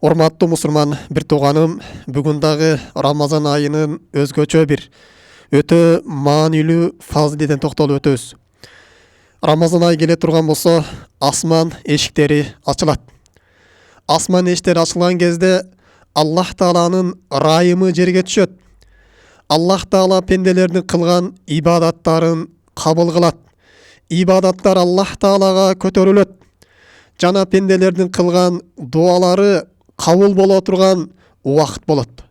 Урматтуу мусулман бир тууганым, бүгүн дагы Рамазан айынын өзгөчө бир өтө маанилүү фазилетине токтолуп өтөбүз. Рамазан айы келе турган болсо, асман эшиктери ачылат. Асман эшиктери ачылган кезде Аллах Тааланын райымы жерге түшөт. Аллах Таала пенделердин кылган ибадаттарын кабыл кылат. Ибадаттар Аллах Таалага көтөрүлөт. Жана пенделердин кылган дуалары кабыл боло турган убакыт болот.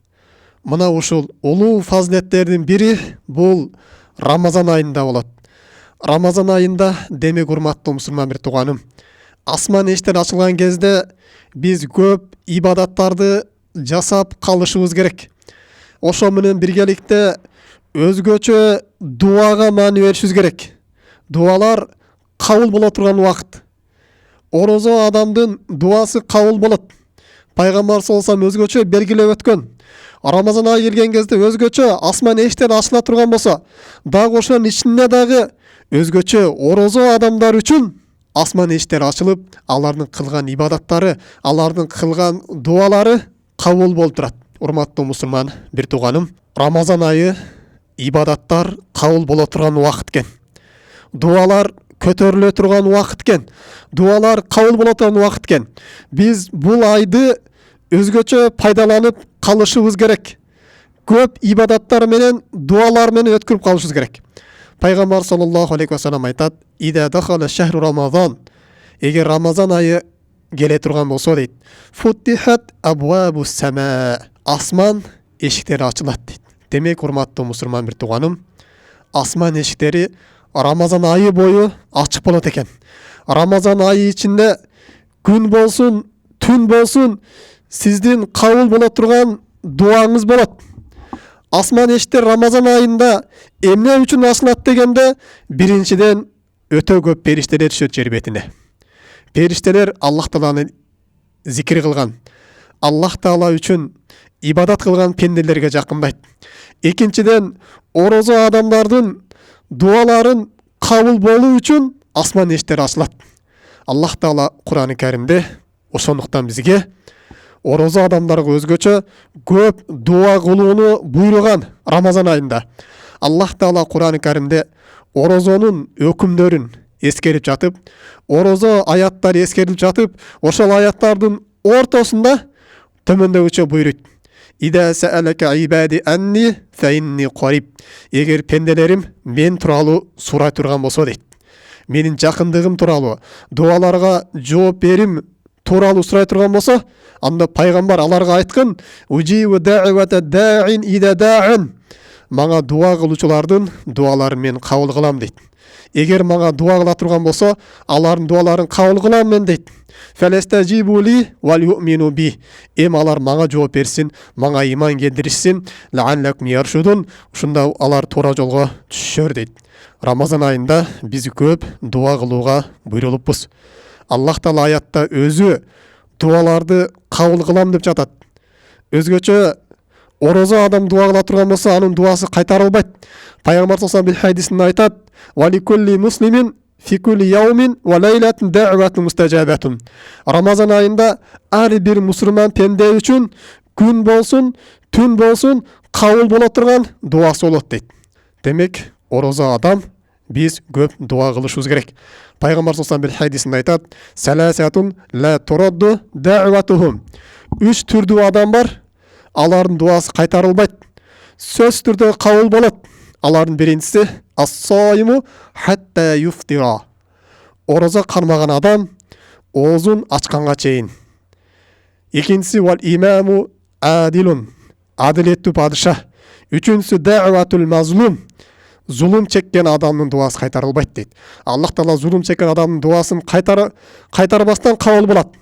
Мына ушул улуу фазилеттердин бири бул Рамазан айында болот. Рамазан айында, демек урматтуу мусулман бир тууганым, асман эшиктери ачылган кезде биз көп ибадаттарды жасап калышыбыз керек. Ошо менен биргеликте өзгөчө дуага маани беришибиз керек. Дуалар кабыл боло турган убакыт. Орозо адамдын дуасы кабыл болот. Пайгамбар саллаллаху алейхи вассалам өзгөчө белгилеп өткөн. Рамазан айы келген кезде өзгөчө асман эшиктери ачыла турган болсо, дагы ошонун ичинде дагы өзгөчө орозо адамдар үчүн асман эшиктери ачылып, алардын кылган ибадаттары, алардын кылган дуалары кабыл болуп турат. Урматтуу мусулман бир тууганым, Рамазан айы ибадаттар кабыл боло турган убакыт экен. Дуалар көтөрүлө турган убакыт экен. Дуалар кабыл боло турган убакыт экен. Биз бул айды өзгөчө пайдаланып калышыбыз керек. Көп ибадаттар менен, дуалар менен өткөрүп калышыбыз керек. Пайгамбар саллаллаху алейхи вассалам айтат: "Ида дахала шахру Рамазан", эгер Рамазан айы келе турган болсо дейт, "Футихат абвабу сама", асман эшиктери ачылат дейт. Демек, урматтуу мусулман бир тууганым, асман эшиктери Рамазан айы бою ачык болот экен. Рамазан айы ичинде күн болсун, түн болсун, сиздин кабыл боло турган дуаңыз болот. Асман эшиктери Рамазан айында эмне үчүн ачылат дегенде, биринчиден өтө көп периштелер түшөт жер бетине. Периштелер Аллах Тааланы зикир кылган, Аллах Таала үчүн ибадат кылган пенделерге жакындайт. Экинчиден, орозо адамдардын дуаларын кабыл болуу үчүн асман эшиктери ачылат. Аллах Таала Кур'ан-ы Каримде ошондуктан бизге орозо адамдарга өзгөчө көп дуа кылууну буйруган Рамазан айында. Аллах Таала Кур'ан-ы Каримде орозонун өкүмдөрүн эскерип жатып, орозо аяттары эскерилип жатып, ошол аяттардын ортосунда төмөндөгүчө буйруйт: "Ида саалака ибади анни фа инни қариб", эгер пенделерим мен тууралуу сурай турган болсо дейт, менин жакындыгым тууралуу, дуаларга жооп берим тууралуу сурай турган болсо, анда пайгамбар аларга айткан: "Уджибу да'вата да'ин ида да'ан", мага дуа кылуучулардын дуаларын мен кабыл кылам дейт. Эгер мага дуа кыла турган болсо, алардын дуаларын кабыл кылам мен дейт. "Фаластажибу ли вал ю'мину би", алар мага жооп берсин, мага иман келтиришсин, ла'аллакум яршудун, ушунда алар туура жолго түшөр дейт. Рамазан айында биз көп дуа кылууга буйрулуппуз. Аллах Таала аятта өзү дуаларды кабыл кылам деп жатат. Өзгөчө орозо адам дуа кыла турган болсо, анын дуасы кайтарылбайт. Пайгамбар саллаллаху алейхи хадисинде айтат: "Вали кулли муслимин фи кулли яумин ва лайлатин да'ватун мустажабатун". Рамазан айында ар бир мусулман пенде үчүн күн болсун, түн болсун кабыл боло турган дуасы болот дейт. Демек, орозо адам биз көп дуа кылышыбыз керек. Пайгамбар саллаллаху алейхи хадисинде айтат: "Саласатун ла турадду да'ватухум". 3 түрдүү адам бар, алардын дуасы кайтарылбайт. Сөз түрдө кабыл болот. Алардын биринчиси ас-саиму хатта юфтира. Орозо кармаган адам оозун ачканга чейин. Экинчиси вал имаму адилун. Адилеттүү падыша. Үчүнчүсү да'ватул мазлум. Зулум чеккен адамдын дуасы кайтарылбайт дейт. Аллах Таала зулум чеккен адамдын дуасын кайтарбастан кабыл болот.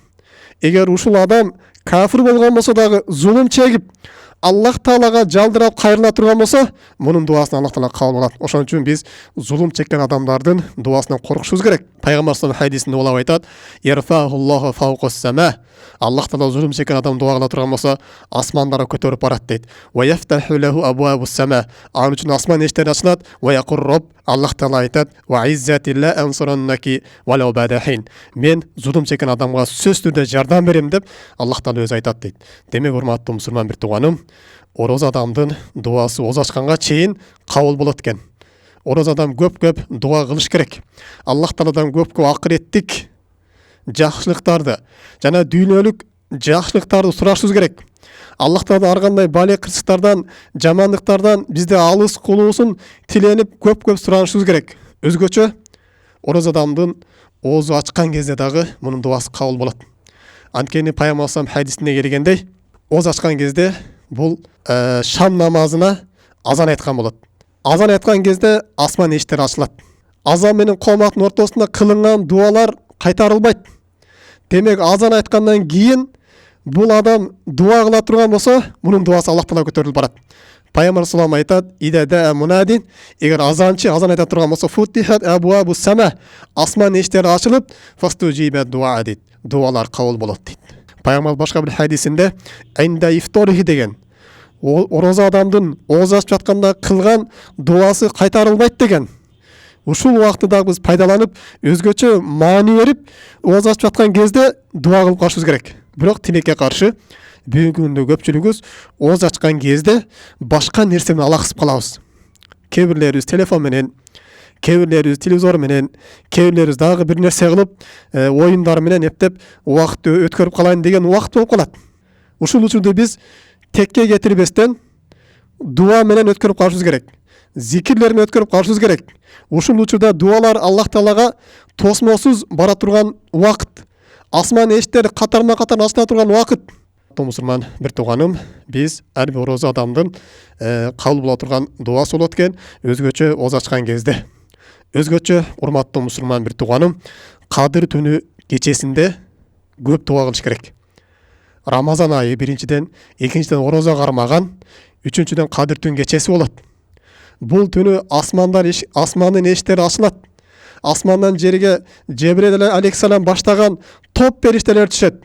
Эгер ушул адам кафир болгон болсо дагы, зулум чегип Аллах Таалага жалдырап кайрыла турган болсо, мунун дуасын Аллах Таала кабыл кылат. Ошон үчүн биз зулум чеккен адамдардын дуасынан коркушубуз керек. Пайгамбар саллаллаху алейхи хадисинде улап айтат: "Ярфахуллаху фауқас сама". Аллах Таала зулум чеккен адам дуа кыла турган болсо, асмандарга көтөрүп барат дейт. "Ва яфтаху лаху абвабус сама", анын үчүн асман эшиктери ачылат. "Ва якур рабб Аллах Таала айтат: "Ва иззатилла ансураннаки валау бадахин." Мен зулум чеккен адамга сөзсүз түрдө жардам берем деп Аллах Таала өзү айтат дейт. Демек, урматтуу мусулман бир тууганым, ороз адамдын дуасы оз ачканга чейин кабыл болот экен. Ороз адам көп дуа кылыш керек. Аллах Тааладан көп акыреттик жакшылыктарды жана дүйнөлүк жакшылыктарды сурашыбыз керек. Аллах Таала ар кандай бале кырсыктардан, жамандыктардан бизди алыс кылуусун тиленип көп суранышыбыз керек. Өзгөчө ороз адамдын оозу ачкан кезде дагы мунун дуасы кабыл болот. Анткени Пайгамбар салам хадисинде келгендей, оз ачкан кезде бул шам намазына азан айткан болот. Азан айткан кезде асман эшиктери ачылат. Азан менен кооматтын ортосунда кылынган дуалар кайтарылбайт. Демек, азан айткандан кийин бул адам дуа кыла турган болсо, мунун дуасы Аллах Таала көтөрүлүп барат. Пайгамбар салам айтат: "Ида мунадин", эгер азанчы азан айта турган болсо, "Футихат абуабу сама", асман эшиктери ачылып, "Фастужиба дуа" дейт. Дуалар кабыл болот дейт. Пайгамбар башка бир хадисинде "Инда ифторихи" деген, ороза адамдын ооз ачып жатканда кылган дуасы кайтарылбайт деген. Ушул убакытты дагы биз пайдаланып, өзгөчө маани берип, ооз ачып жаткан кезде дуа кылып калышыбыз керек. Бирок тилекке каршы бүгүнкү күндө көпчүлүгүбүз ооз ачкан кезде башка нерсе менен алаксып калабыз. Кээ бирлерибиз телефон менен, кээ бирлерибиз телевизор менен, кээ бирлерибиз дагы бир нерсе кылып, оюндар менен эптеп убакытты өткөрүп калайын деген убакыт болуп калат. Ушул учурда биз текке кетирбестен дуа менен өткөрүп калышыбыз керек. Зикирлер менен өткөрүп калышыбыз керек. Ушул учурда дуалар Аллах Таалага тосмосуз бара турган убакыт. Асман эшиктери катарма-катар ачыла турган убакыт. Мусулман бир тууганым, биз ар бир ороз адамдын кабыл боло турган дуасы болот экен, өзгөчө ооз ачкан кезде. Өзгөчө урматтуу мусулман бир тууганым, Кадыр түнү кечесинде көп дуа кылыш керек. Рамазан айы биринчиден, экинчиден орозо кармаган, үчүнчүдөн Кадыр түн кечеси болот. Бул түнү асмандын эшиктери ачылат. Асмандан жерге Жебрейил алейхиссалам баштаган топ периштелер түшөт.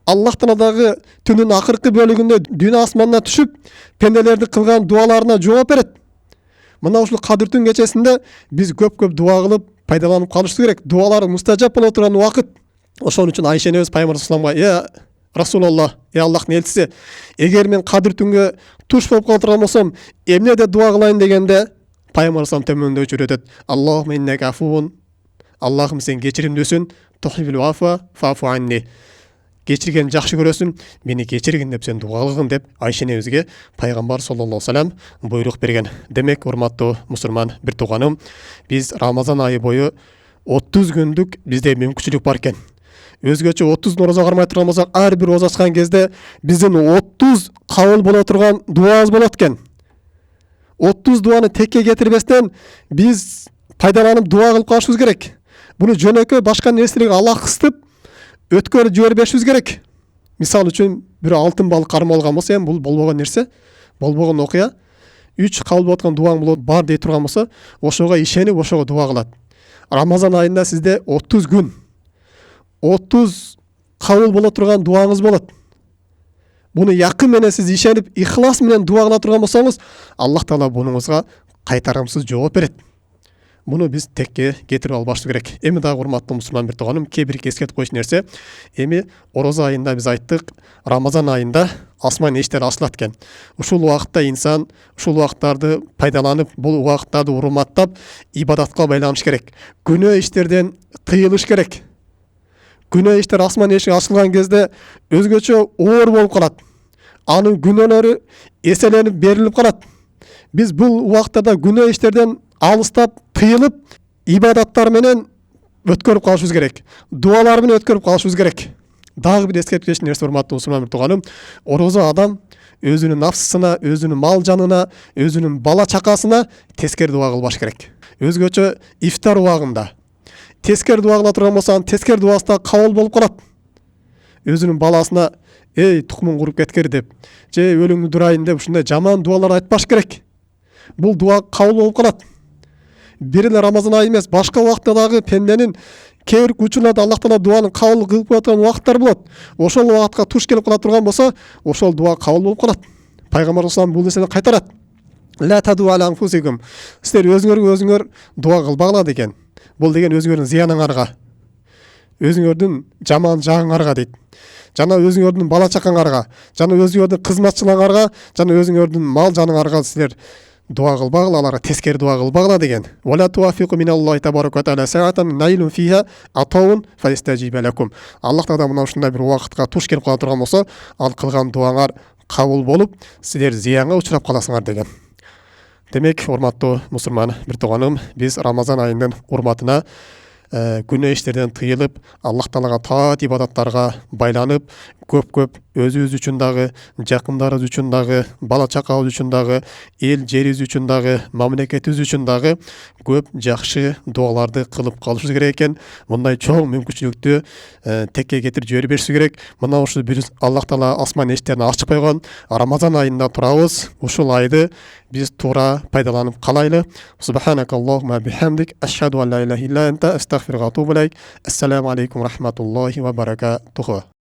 Аллах Тааладагы түнүн акыркы бөлүгүндө дүйнө асманына түшүп, пенделерди кылган дуаларына жооп берет. Мына ушул Кадыр түн кечесинде биз көп дуа кылып, пайдаланып калышыбыз керек. Дуалар мустажап боло турган убакыт. Ошон үчүн Айша энебиз Пайгамбар салламга: "Я Расулаллах, я Аллахтын элчиси, эгер мен Кадыр түнгө туш болуп кала турган болсом, эмне деп дуа кылайын" дегенде, Пайгамбар салам төмөндөгүчө үйрөтөт: "Аллахумма иннека афуун", Аллахым сен кечиримдүүсүн, тухиббул афва фафу анни. Кечирген жакшы көрөсүн, мени кечиргин деп сен дуа кылгын деп Айша энебизге Пайгамбар саллаллаху алейхи вассалам буйрук берген. Демек, урматтуу мусулман бир тууганым, биз Рамазан айы бою 30 күндүк бизде мүмкүнчүлүк бар экен. Өзгөчө 30 орозо кармай турган болсок, ар бир ооз ачкан кезде биздин 30 кабыл боло турган дуабыз болот экен. 30 дуаны текке кетирбестен биз пайдаланып дуа кылып калышыбыз керек. Буну жөнөкөй башка нерселерге алаксытып өткөрүп жибербешибиз керек. Мисалы үчүн бир алтын балык кармап алган болсо, бул болбогон нерсе, болбогон окуя. 3 кабыл болот аткан дуаң болот бар дей турган болсо, ошого ишенип, ошого дуа кылат. Рамазан айында сизде 30 күн 30 кабыл боло турган дуаңыз болот. Буну якын менен сиз ишенип, ихлас менен дуа кыла турган болсоңуз, Аллах Таала бунуңузга кайтарымсыз жооп берет. Буну биз текке кетирип албашыбыз керек. Эми дагы урматтуу мусулман бир тууганым, кээ бир эскертип коюш нерсе, эми орозо айында биз айттык, Рамазан айында асман эшиктери ачылат экен. Ушул убакытта инсан ушул убакыттарды пайдаланып, бул убакыттарды урматтап, ибадатка байланыш керек. Күнөө иштерден тыйылыш керек. Күнөө иштер асман эшиги ачылган кезде өзгөчө оор болуп калат. Анын күнөөлөрү эселенип берилип калат. Биз бул убакытта күнөө иштерден алыстап, тыйылып, ибадаттар менен өткөрүп калышыбыз керек. Дуалар менен өткөрүп калышыбыз керек. Дагы бир эскертип кетиш нерсе, урматтуу мусулман бир тууганым, орозо адам өзүнүн нафсысына, өзүнүн мал жанына, өзүнүн бала чакасына тескери дуа кылбаш керек. Өзгөчө ифтар убагында тескери дуа кыла турган болсо, анын тескери дуасы да кабыл болуп калат. Өзүнүн баласына: "Эй, тукмуң куруп кеткер" деп, же өлүңдү дурайын деп ушундай жаман дуалар айтпаш керек. Бул дуа кабыл болуп калат. Бир эле Рамазан айы эмес, башка убакытта дагы пенденин кээ бир учурларда Аллах Таала дуаны кабыл кылып коёт убакыттар болот. Ошол убакытка туш келип кала турган болсо, ошол дуа кабыл болуп калат. Пайгамбар салам бул нерсени кайтарат. La tadu ala anfusikum. Сіздер өзіңер дуа қылбағыла деген. Бұл деген өзіңердің зияныңарға, өзіңердің жаман жағыңарға дейді. Жана өзіңердің бала чақаңарға, жана өзіңердің қызматшыларыңарға, жана өзіңердің мал жаныңарға сіздер дуа қылбағыла, аларға тескери дуа қылбағыла деген. Вала туафиқу миналлахи табарак ва тааля саатан найлун фиха атаун фастажиба лакум. Аллах тағала мына ушундай бир убакытка туш келип кала турган болсо, ал кылган дуаңар кабыл болуп, сіздер зиянга учурап каласыңар деген. Демек, урматтуу мусулман бир тууганым, биз Рамазан айынын урматына күнөө иштерден тыйылып, Аллах Таалага таат ибадаттарга байланып, көп өзүбүз үчүн дагы, жакындарыбыз үчүн дагы, бала чакабыз үчүн дагы, эл жерибиз үчүн дагы, мамлекетибиз үчүн дагы көп жакшы дуаларды кылып калышыбыз керек экен. Мындай чоң мүмкүнчүлүктү текке кетирип жибере беришибиз керек. Мына ушул биз Аллах Таала асман эшиктерин ачып койгон Рамазан айында турабыз. Ушул айды биз туура пайдаланып калайлы. Субханакаллахумма бихамдик, ашхаду ан ла илаха илля анта, астагфирука ва атубу илейк. Ассаламу алейкум рахматуллахи ва баракатуху.